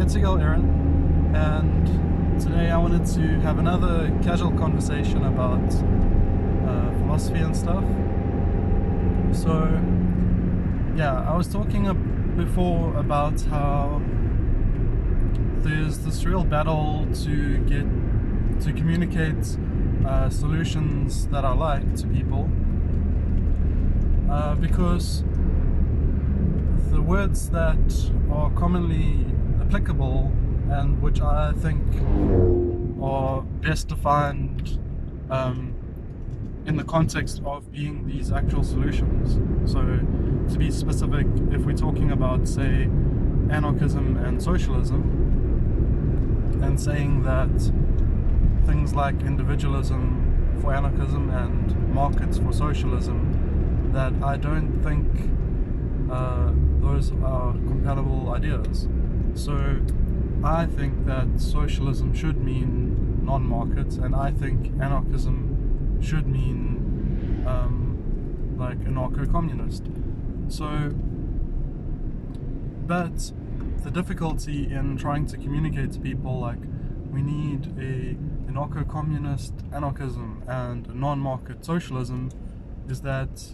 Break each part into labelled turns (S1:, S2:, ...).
S1: Portugal, Aaron, and today I wanted to have another casual conversation about philosophy and stuff. So, yeah, I was talking before about how there's this real battle to communicate solutions that I like to people, because the words that are commonly applicable and which I think are best defined in the context of being these actual solutions. So, to be specific, if we're talking about, say, anarchism and socialism, and saying that things like individualism for anarchism and markets for socialism, that I don't think those are compatible ideas. So I think that socialism should mean non-market, and I think anarchism should mean like anarcho-communist. So, but the difficulty in trying to communicate to people like we need a anarcho-communist anarchism and a non-market socialism is that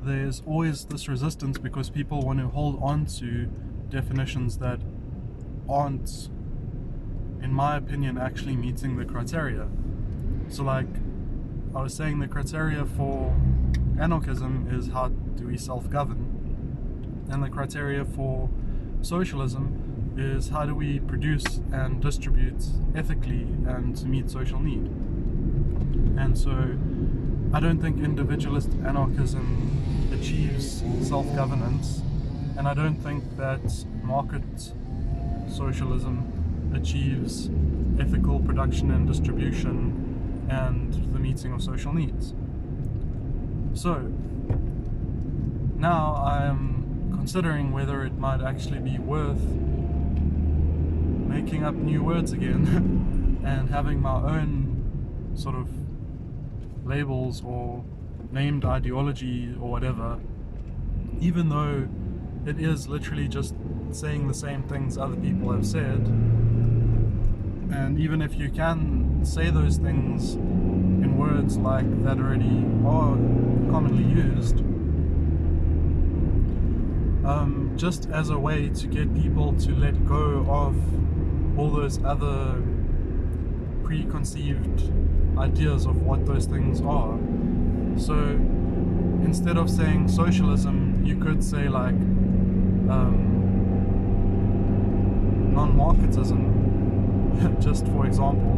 S1: there's always this resistance because people want to hold on to definitions that aren't, in my opinion, actually meeting the criteria. So like I was saying, the criteria for anarchism is how do we self-govern, and the criteria for socialism is how do we produce and distribute ethically and to meet social need. And so I don't think individualist anarchism achieves self-governance, and I don't think that market socialism achieves ethical production and distribution and the meeting of social needs. So now I am considering whether it might actually be worth making up new words again and having my own sort of labels or named ideology or whatever, even though it is literally just saying the same things other people have said. And even if you can say those things in words like that already are commonly used, just as a way to get people to let go of all those other preconceived ideas of what those things are. So instead of saying socialism, you could say like non-marketism, just for example.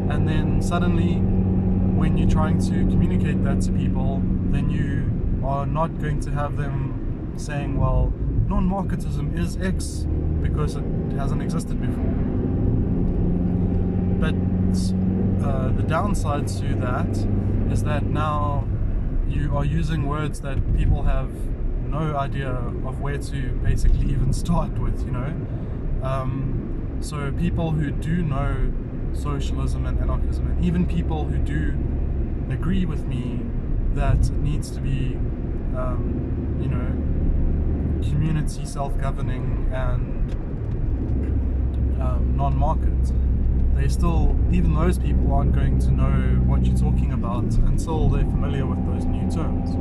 S1: And then suddenly when you're trying to communicate that to people, then you are not going to have them saying, well, non-marketism is X because it hasn't existed before. But the downside to that is that now you are using words that people have no idea of where to basically even start with, you know. So people who do know socialism and anarchism, and even people who do agree with me that it needs to be, you know, community self-governing and non-market, they still, even those people aren't going to know what you're talking about until they're familiar with those new terms.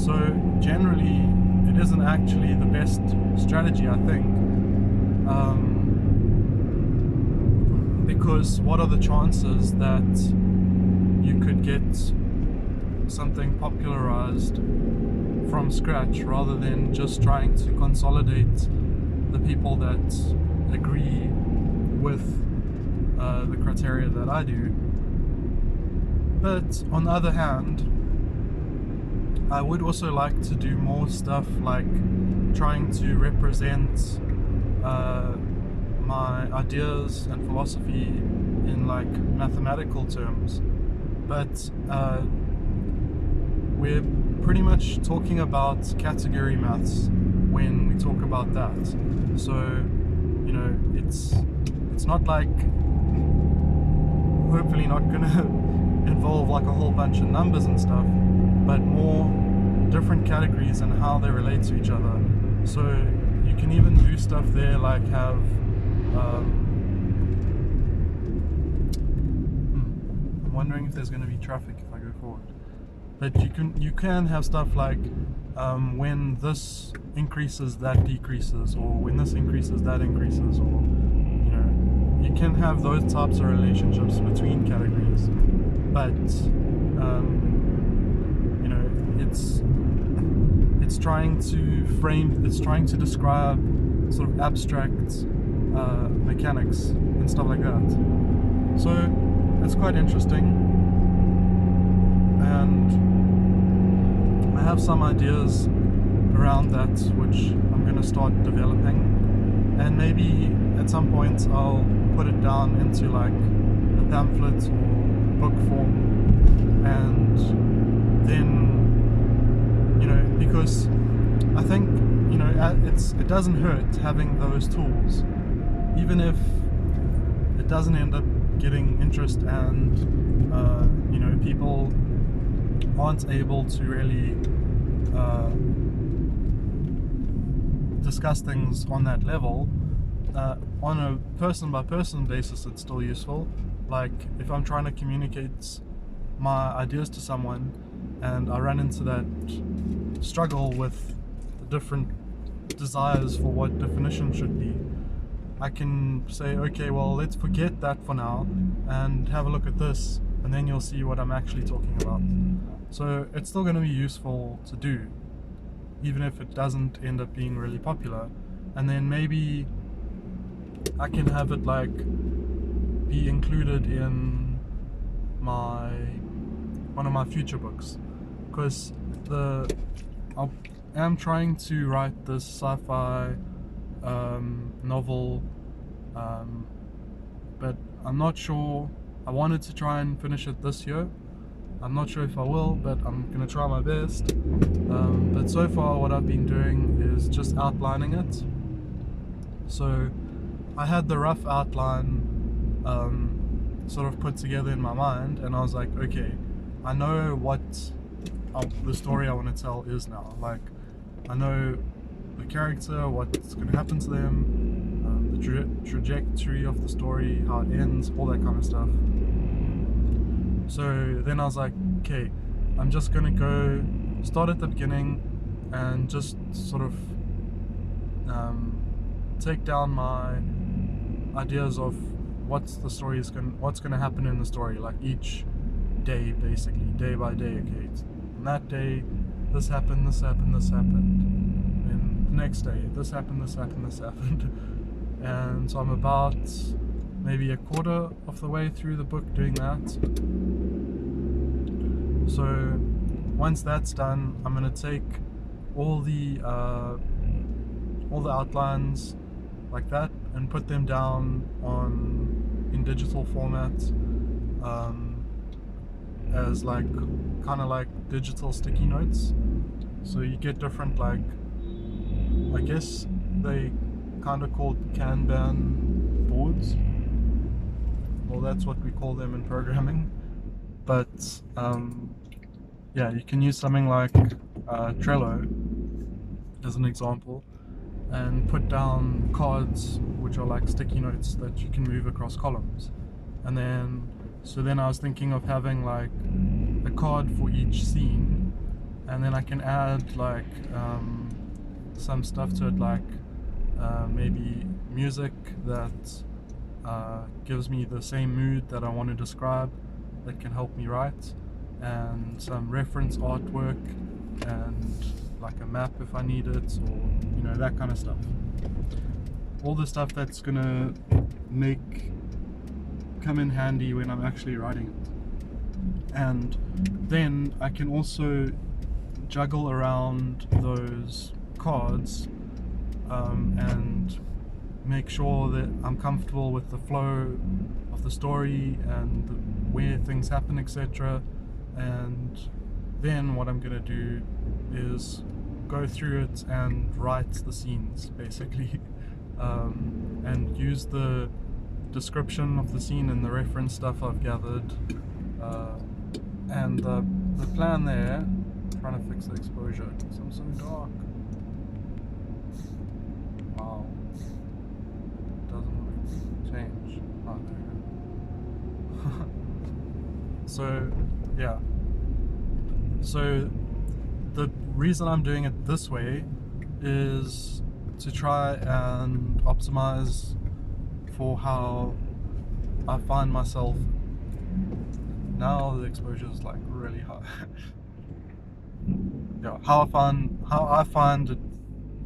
S1: So generally, it isn't actually the best strategy, I think, because what are the chances that you could get something popularized from scratch rather than just trying to consolidate the people that agree with the criteria that I do. But on the other hand, I would also like to do more stuff like trying to represent my ideas and philosophy in like mathematical terms. But we're pretty much talking about category maths when we talk about that. So, you know, it's not like, hopefully not gonna involve like a whole bunch of numbers and stuff, but more different categories and how they relate to each other. So you can even do stuff there like have I'm wondering if there's going to be traffic if I go forward. But you can have stuff like when this increases, that decreases, or when this increases, that increases, or you can have those types of relationships between categories. But it's trying to describe sort of abstract mechanics and stuff like that. So it's quite interesting, and I have some ideas around that which I'm going to start developing, and maybe at some point I'll put it down into like a pamphlet or book form, and then because I think it doesn't hurt having those tools, even if it doesn't end up getting interest and people aren't able to really discuss things on that level. On a person by person basis, it's still useful. Like if I'm trying to communicate my ideas to someone and I run into that struggle with the different desires for what definition should be, I can say, okay, well, let's forget that for now and have a look at this, and then you'll see what I'm actually talking about. So it's still going to be useful to do, even if it doesn't end up being really popular. And then maybe I can have it like be included in one of my future books, because I am trying to write this sci-fi novel, but I'm not sure. I wanted to try and finish it this year. I'm not sure if I will, but I'm gonna try my best. But so far what I've been doing is just outlining it. So I had the rough outline sort of put together in my mind, and I was like, okay, I know what the story I want to tell is now. Like, I know the character, what's going to happen to them, the trajectory of the story, how it ends, all that kind of stuff. So then I was like, okay, I'm just going to go start at the beginning and just sort of take down my ideas of what's going to happen in the story, like each day, basically, day by day. Okay, on that day, this happened, this happened, this happened. And the next day, this happened, this happened, this happened. And so I'm about maybe a quarter of the way through the book doing that. So once that's done, I'm going to take all the outlines like that and put them down in digital format, as like kind of like digital sticky notes. So you get different, like, I guess they kind of called Kanban boards. Well, that's what we call them in programming. But yeah, you can use something like Trello as an example, and put down cards which are like sticky notes that you can move across columns. And then I was thinking of having like a card for each scene, and then I can add like some stuff to it, like maybe music that gives me the same mood that I want to describe, that can help me write, and some reference artwork, and like a map if I need it, or that kind of stuff. All the stuff that's gonna come in handy when I'm actually writing it. And then I can also juggle around those cards and make sure that I'm comfortable with the flow of the story and where things happen, etc. And then what I'm gonna do is go through it and write the scenes, basically, and use the description of the scene and the reference stuff I've gathered, and the plan there. I'm trying to fix the exposure because I'm so dark. Wow. So yeah, so the reason I'm doing it this way is to try and optimize for how I find myself. Now the exposure is like really high. Yeah, how I find it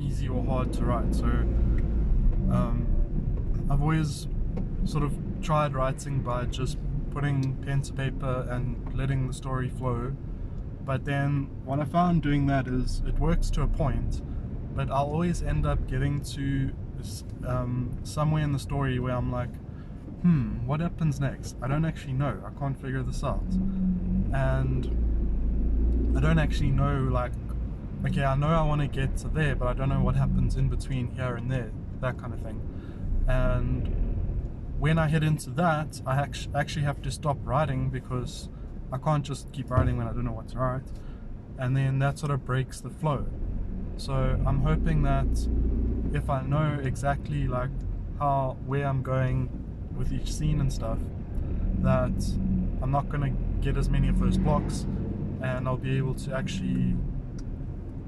S1: easy or hard to write. So I've always sort of tried writing by just putting pen to paper and letting the story flow. But then what I found doing that is it works to a point, but I'll always end up getting to somewhere in the story where I'm like, what happens next? I don't actually know. I can't figure this out. And I don't actually know, like, okay, I know I want to get to there, but I don't know what happens in between here and there, that kind of thing. And when I head into that, I actually have to stop writing, because I can't just keep writing when I don't know what to write. And then that sort of breaks the flow. So I'm hoping that if I know exactly like where I'm going with each scene and stuff, that I'm not going to get as many of those blocks, and I'll be able to actually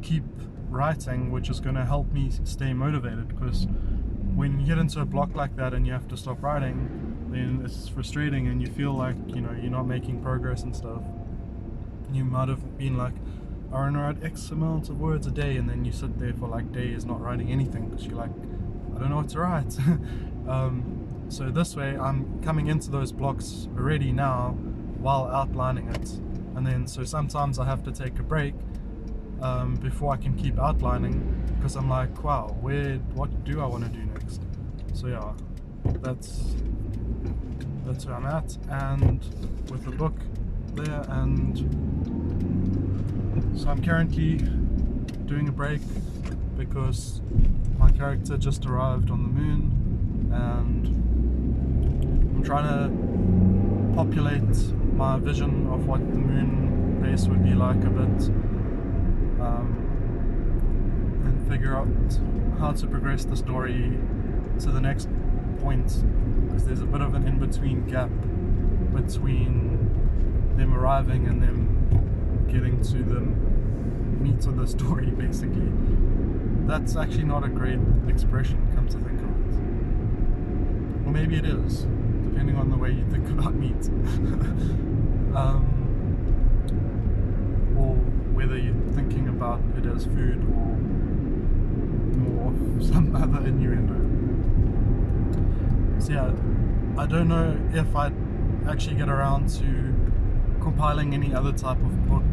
S1: keep writing, which is going to help me stay motivated. Because when you get into a block like that and you have to stop writing, then it's frustrating and you feel like, you know, you're not making progress and stuff. You might have been like, I want to write X amount of words a day, and then you sit there for like days not writing anything because you're like, I don't know what to write. So this way I'm coming into those blocks already now while outlining it, and then so sometimes I have to take a break before I can keep outlining, because I'm like, wow, what do I want to do next? So yeah, that's where I'm at, and with the book there. And so I'm currently doing a break because my character just arrived on the moon, and I'm trying to populate my vision of what the moon base would be like a bit, and figure out how to progress the story to the next point, because there's a bit of an in-between gap between them arriving and them getting to the meat of the story, basically. That's actually not a great expression, come to think of it. Or maybe it is, depending on the way you think about meat. Or whether you're thinking about it as food or more of some other innuendo. So yeah, I don't know if I'd actually get around to compiling any other type of book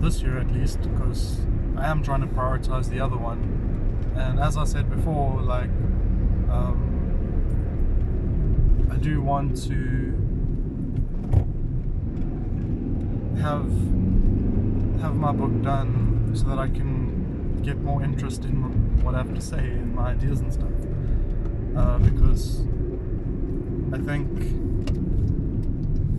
S1: this year, at least, because I am trying to prioritize the other one. And as I said before, like I do want to have my book done so that I can get more interest in what I have to say and my ideas and stuff, because I think,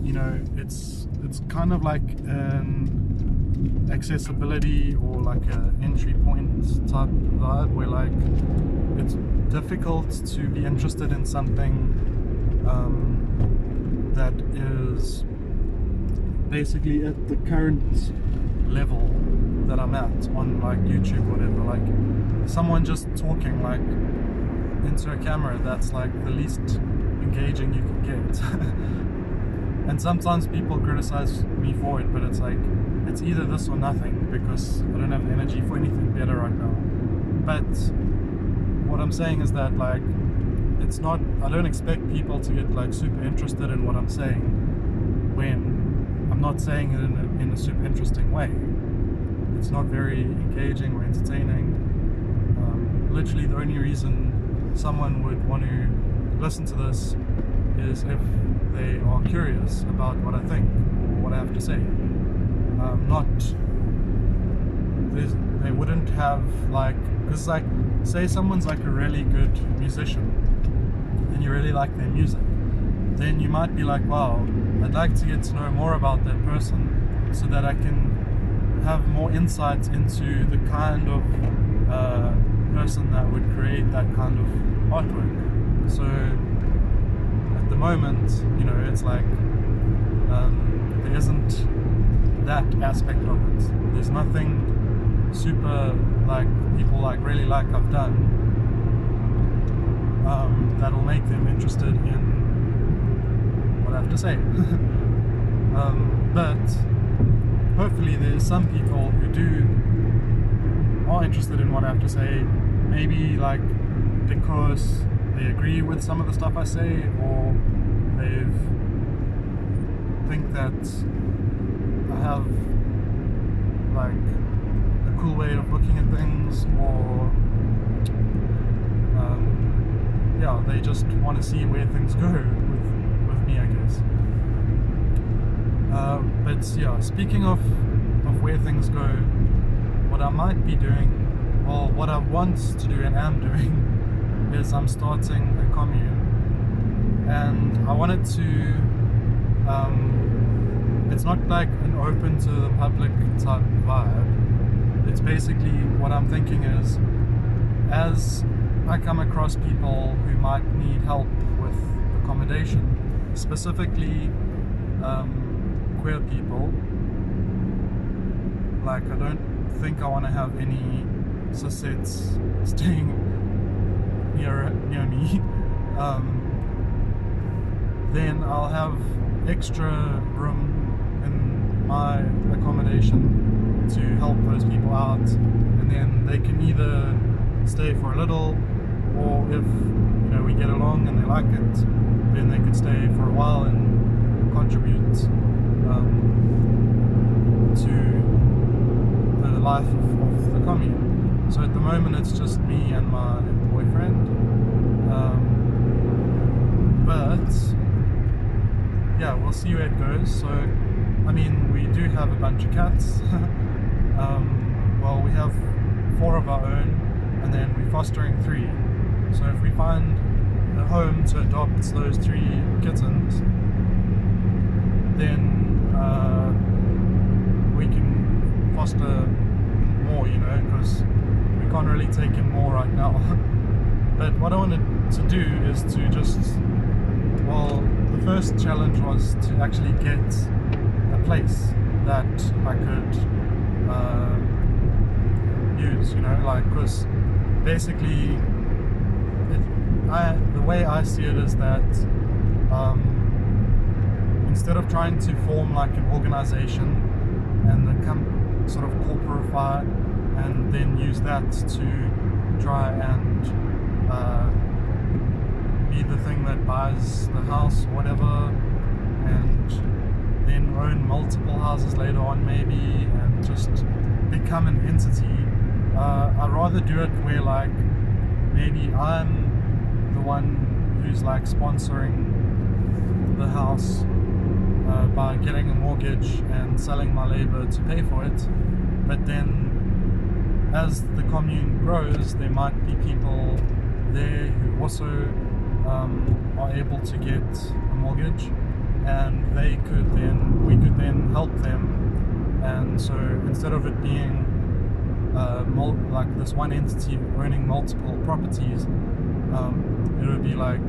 S1: you know, it's kind of like an accessibility or like an entry point type vibe, where like it's difficult to be interested in something that is basically at the current level that I'm at on like YouTube or whatever. Like someone just talking like into a camera, that's like the least engaging you can get. And sometimes people criticize me for it, but it's like, it's either this or nothing, because I don't have the energy for anything better right now. But what I'm saying is that, like, it's not, I don't expect people to get like super interested in what I'm saying when I'm not saying it in a super interesting way. It's not very engaging or entertaining. Literally the only reason someone would want to listen to this is if they are curious about what I think or what I have to say. They wouldn't have like, because like, say someone's like a really good musician and you really like their music, then you might be like, wow, I'd like to get to know more about that person so that I can have more insight into the kind of person that would create that kind of artwork. So at the moment, you know, it's like There isn't that aspect of it. There's nothing super like people like really like I've done that'll make them interested in what I have to say. But hopefully there's some people who are interested in what I have to say, maybe like because they agree with some of the stuff I say, or they think that I have like a cool way of looking at things, or yeah, they just want to see where things go with me, I guess. But yeah, speaking of where things go, what I might be doing, or what I want to do and am doing, is I'm starting a commune, and I wanted to it's not like an open to the public type vibe. It's basically, what I'm thinking is, as I come across people who might need help with accommodation, specifically queer people, like I don't think I want to have any cis-hets staying near me, then I'll have extra room in my accommodation to help those people out, and then they can either stay for a little, or if we get along and they like it, then they could stay for a while and contribute to the life of the commune. So at the moment it's just me and my boyfriend, but yeah, we'll see where it goes. So I mean, we do have a bunch of cats. Well, we have 4 of our own, and then we're fostering 3. So if we find a home to adopt those 3 kittens, then we can foster more, because we can't really take in more right now. But what I wanted to do is to just, well, the first challenge was to actually get a place that I could use, because basically the way I see it is that instead of trying to form like an organization and sort of corporify and then use that to try and be the thing that buys the house or whatever, and then own multiple houses later on maybe, and just become an entity, I'd rather do it where like maybe I'm the one who's like sponsoring the house by getting a mortgage and selling my labor to pay for it, but then as the commune grows, there might be people there who also are able to get a mortgage, and we could then help them. And so instead of it being like this one entity owning multiple properties, it would be like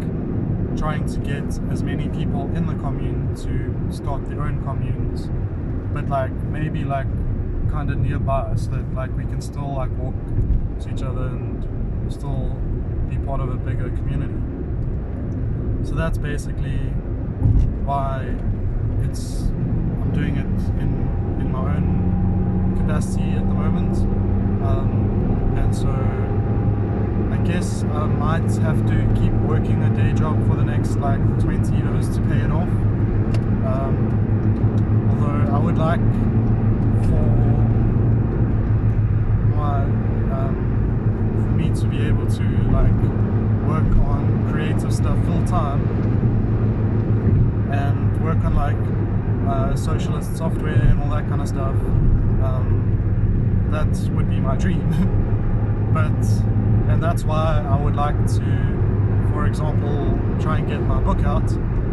S1: trying to get as many people in the commune to start their own communes, but like maybe like kind of nearby, so that like we can still like walk to each other and still be part of a bigger community. So that's basically why I'm doing it in my own capacity at the moment, and so I guess I might have to keep working a day job for the next like 20 years to pay it off, although I would like for me to be able to like work on creative stuff full time and work on like socialist software and all that kind of stuff. That would be my dream. And that's why I would like to, for example, try and get my book out,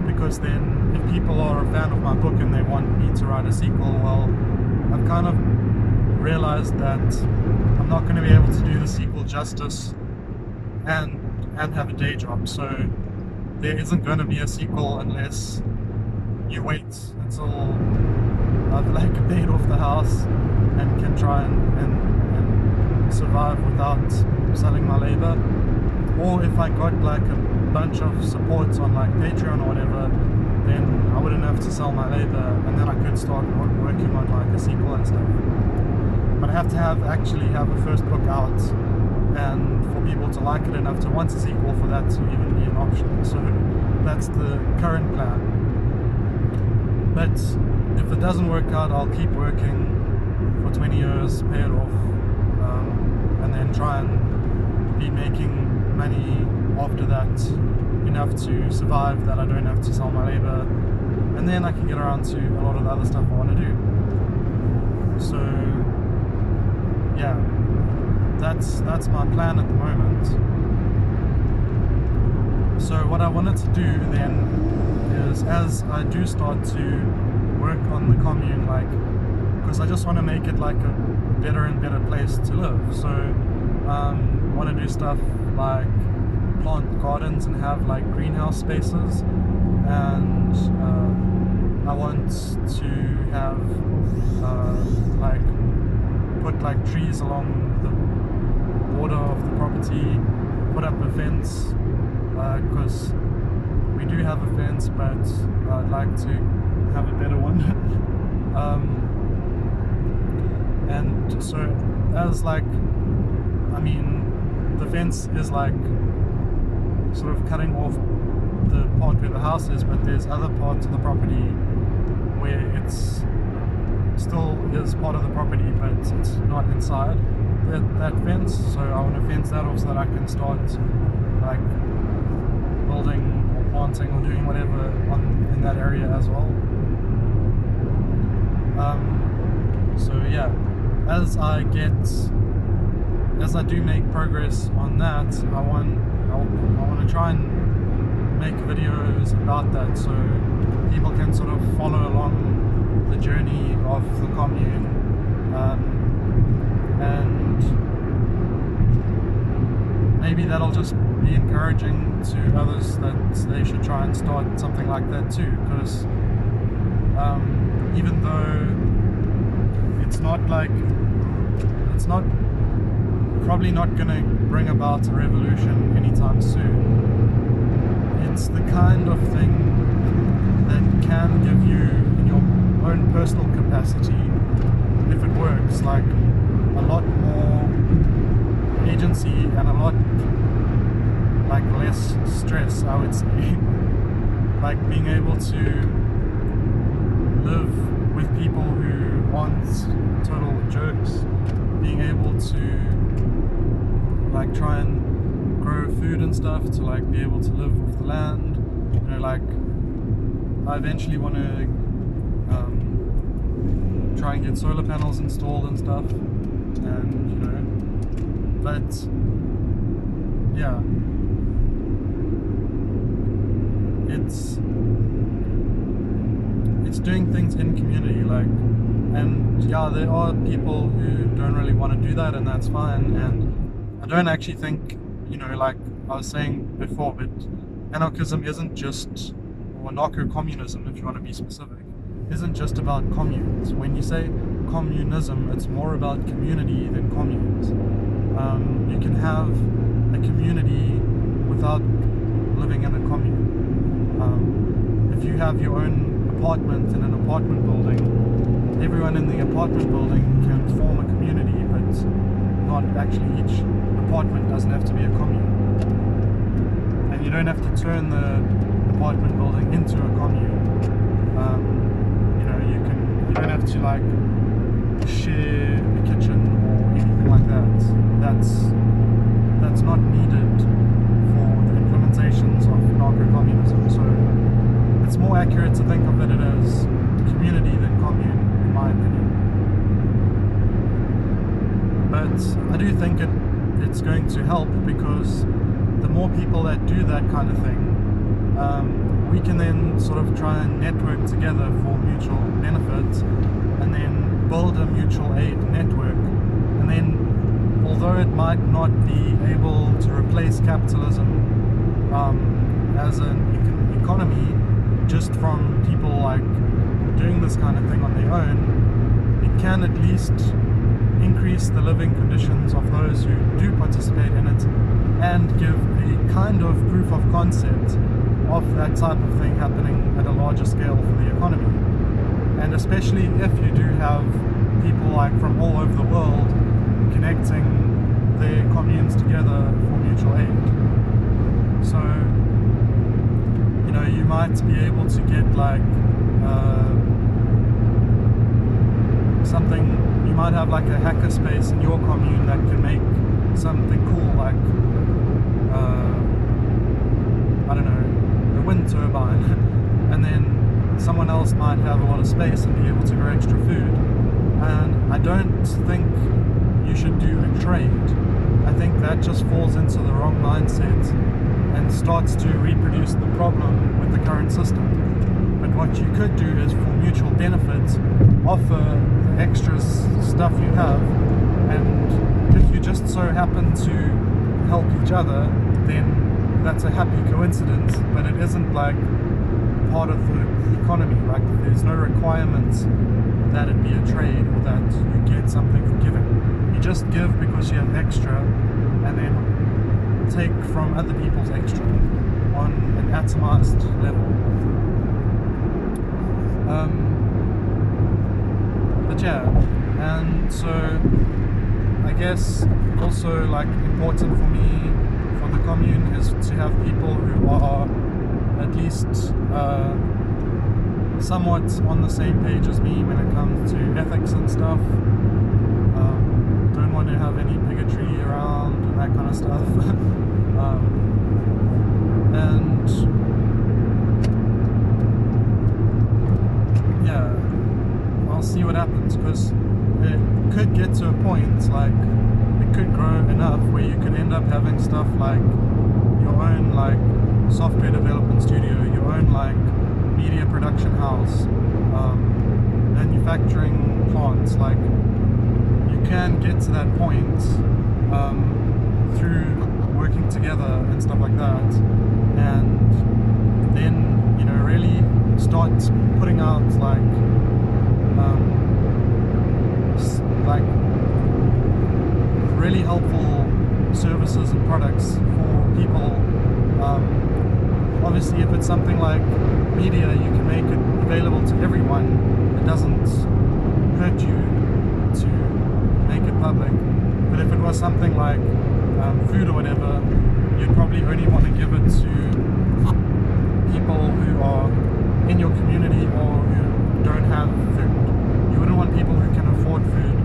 S1: because then if people are a fan of my book and they want me to write a sequel, well, I've kind of realized that I'm not going to be able to do the sequel justice and have a day job. So there isn't going to be a sequel unless you wait until I've like paid off the house and can try and survive without selling my labor. Or if I got like a bunch of supports on like Patreon or whatever, then I wouldn't have to sell my labor, and then I could start working on like a sequel and stuff. But I have to actually have a first book out, and for people to like it enough to want a sequel for that to even be an option. So that's the current plan. But if it doesn't work out, I'll keep working for 20 years, pay it off, and then try and be making money after that, enough to survive that I don't have to sell my labor, and then I can get around to a lot of the other stuff I want to do. So yeah, that's my plan at the moment. So what I wanted to do then is, as I do start to work on the commune, like, because I just want to make it like a better and better place to live. So I want to do stuff like plant gardens and have like greenhouse spaces, and I want to have like put like trees along the border of the property, put up a fence, because we do have a fence, but I'd like to have a better one. And so as like, I mean, the fence is like sort of cutting off the part where the house is, but there's other parts of the property where it's still is part of the property, but it's not inside that fence. So I want to fence that off so that I can start like building or planting or doing whatever in that area as well. So yeah, as I do make progress on that, I want to try and make videos about that, so people can sort of follow along the journey of the commune, and maybe that'll just be encouraging to others that they should try and start something like that too, because even though it's probably not going to bring about a revolution anytime soon, it's the kind of thing that can give you, in your own personal capacity, if it works, like a lot more agency and a lot like less stress, I would say. Like being able to live with people who aren't total jerks, being able to like try and grow food and stuff, to like be able to live off the land, you know, like I eventually want to try and get solar panels installed and stuff, and you know, but yeah, it's doing things in community, like, and yeah, there are people who don't really want to do that, and that's fine. And I don't actually think, you know, like I was saying before, but anarchism isn't just, or anarcho-communism if you want to be specific, isn't just about communes. When you say communism, it's more about community than communes. You can have a community without living in a commune. If you have your own apartment in an apartment building, everyone in the apartment building can form a community, but not actually, each apartment doesn't have to be a commune. And you don't have to turn the apartment building into a commune. You know, you don't have to like share a kitchen or anything like that. That's not needed for the implementations of anarcho-communism. So it's more accurate to think of it as community than commune, in my opinion. But I do think it's going to help, because the more people that do that kind of thing, we can then sort of try and network together for mutual benefit, and then build a mutual aid network. And then, although it might not be able to replace capitalism as an economy, just from people like doing this kind of thing on their own, it can at least increase the living conditions of those who do participate in it and give a kind of proof of concept of that type of thing happening at a larger scale for the economy. And especially if you do have people like from all over the world connecting their communes together for mutual aid. So, you know, you might be able to get like something, you might have like a hacker space in your commune that can make something cool, like I don't know, a wind turbine, and then someone else might have a lot of space and be able to grow extra food. And I don't think you should do a trade. I think that just falls into the wrong mindset and starts to reproduce the problem with the current system. But what you could do is, for mutual benefit, offer the extra stuff you have, and if you just so happen to help each other, then that's a happy coincidence, but it isn't like part of the economy. Like, there's no requirements that it be a trade or that you get something for giving. You just give because you have extra, and then take from other people's extra on an atomized level. But yeah, and so I guess also like important for me for the commune is to have people who are at least somewhat on the same page as me when it comes to ethics and stuff. Don't want to have any bigotry around and that kind of stuff. And yeah, I'll see what happens, because it could get to a point, like it could grow enough where you could end up having stuff like your own like software development studio, your own like media production house, manufacturing plants. Like, you can get to that point through working together and stuff like that, and then, you know, really start putting out like really helpful services and products for people. Obviously, if it's something like media, you can make it available to everyone. It doesn't hurt you to make it public. But if it was something like food or whatever, you'd probably only want to give it to people who are in your community or who don't have food. You wouldn't want people who can afford food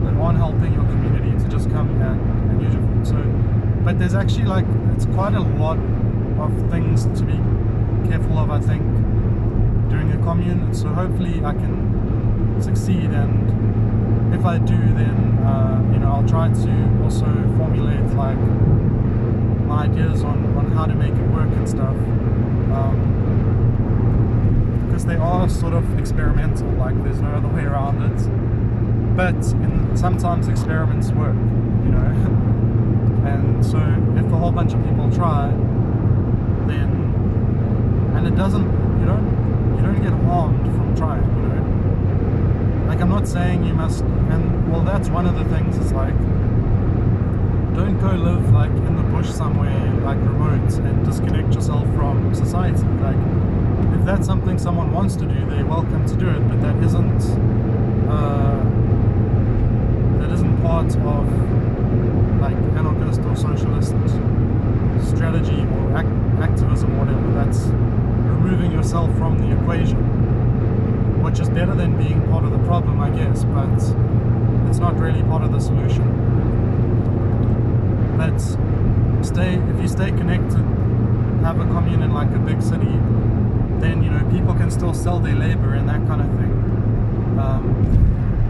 S1: that aren't helping your community to just come and use your food. So, but there's actually like, it's quite a lot of things to be careful of, I think, during a commune. So hopefully I can succeed, and if I do, then you know, I'll try to also formulate like my ideas on how to make it work and stuff, because they are sort of experimental, like there's no other way around it. But sometimes experiments work, you know. And so if a whole bunch of people try, then, and it doesn't, you don't get harmed from trying, you know. Like, I'm not saying you must, and well, that's one of the things, is like, don't go live like in the bush somewhere, like remote, and disconnect yourself from society. Like, if that's something someone wants to do, they're welcome to do it, but that isn't part of like anarchist or socialist strategy or activism or whatever. That's removing yourself from the equation, which is better than being part of the problem, I guess, but it's not really part of the solution. But if you stay connected, have a commune in like a big city, then, you know, people can still sell their labor and that kind of thing.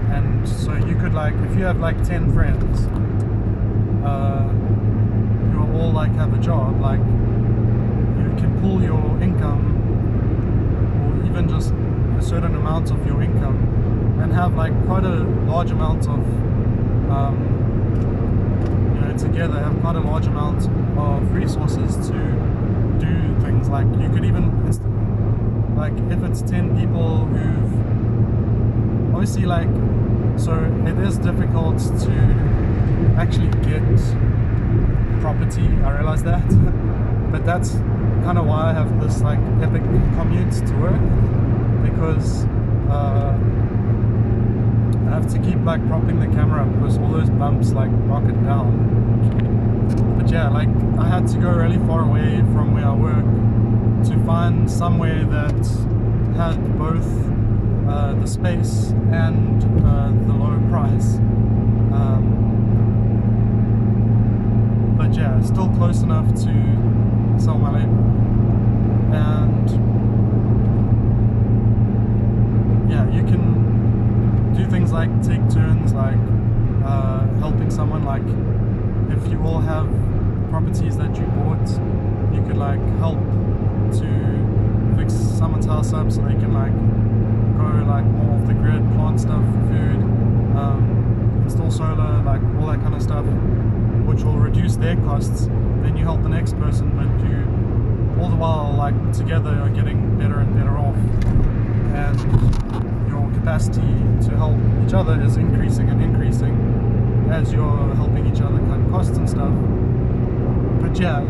S1: And so you could, like, if you have like 10 friends who are all like have a job, like, you can pool your income, or even just a certain amount of your income, and have like quite a large amount of you know, together have quite a large amount of resources to do things. Like, you could even 10 people who've obviously like, so it is difficult to actually get property, I realize that, but that's kind of why I have this like epic commute to work, because I have to keep like propping the camera up because all those bumps like knock it down. But yeah, like I had to go really far away from where I work to find somewhere that had both the space and the low price. But yeah, still close enough to sell my labor. And yeah, you can do things like take turns, like helping someone. Like if you all have properties that you bought, you could like help to fix someone's house up so they can like go like more off the grid, plant stuff for food, install solar, like all that kind of stuff, which will reduce their costs. Then you help the next person, but you all the while like together are getting better and better off, and your capacity to help each other is increasing and increasing as you're helping each other cut costs and stuff. But yeah,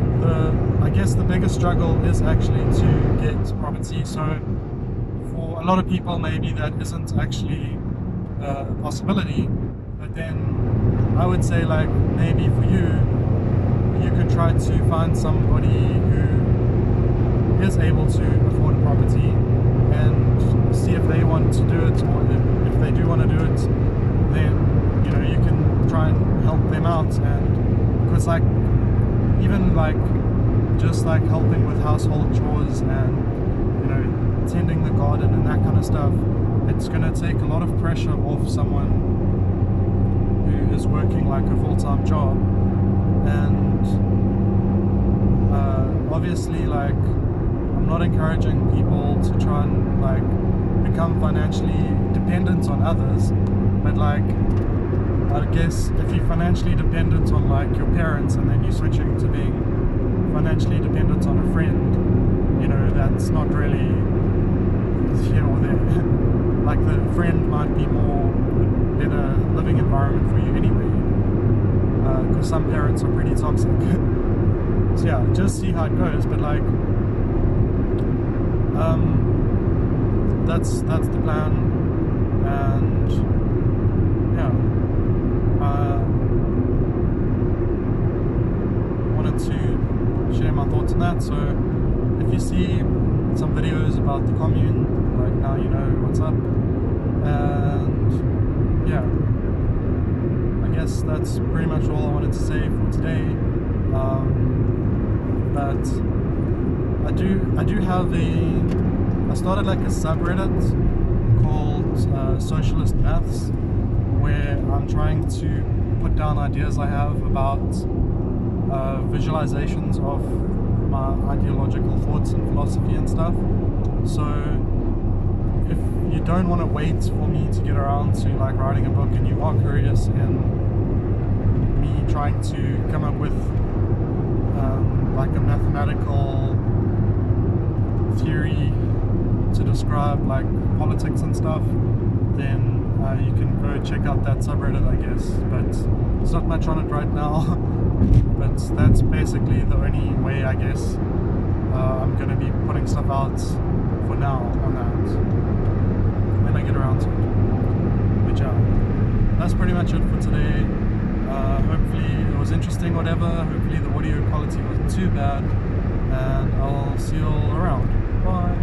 S1: I guess the biggest struggle is actually to get property. So for a lot of people maybe that isn't actually a possibility, but then I would say like maybe for you, you could try to find somebody who is able to afford a property and see if they want to do it, or if they do want to do it, then you know you can try and help them out. And because like even like just like helping with household chores and you know tending the garden and that kind of stuff, it's going to take a lot of pressure off someone who is working like a full-time job. And obviously like I'm not encouraging people to try and like become financially dependent on others, but like I guess if you're financially dependent on like your parents and then you're switching to being financially dependent on a friend, you know, that's not really here or there. Like the friend might be more a better living environment for you anyway, because some parents are pretty toxic. So yeah, just see how it goes. But like that's the plan. And yeah, wanted to share my thoughts on that. So if you see some videos about the commune, like now you know what's up. And yeah, I guess that's pretty much all I wanted to say for today. But I do have I started like a subreddit called Socialist Maths, where I'm trying to put down ideas I have about visualizations of my ideological thoughts and philosophy and stuff. So if you don't want to wait for me to get around to like writing a book, and you are curious in me trying to come up with like a mathematical theory to describe like politics and stuff, then you can go check out that subreddit, I guess. But it's not much on it right now. But that's basically the only way, I guess, I'm going to be putting stuff out for now on that when I get around to it. But yeah, that's pretty much it for today. Hopefully it was interesting, whatever. Hopefully the audio quality wasn't too bad, and I'll see you all around. Bye.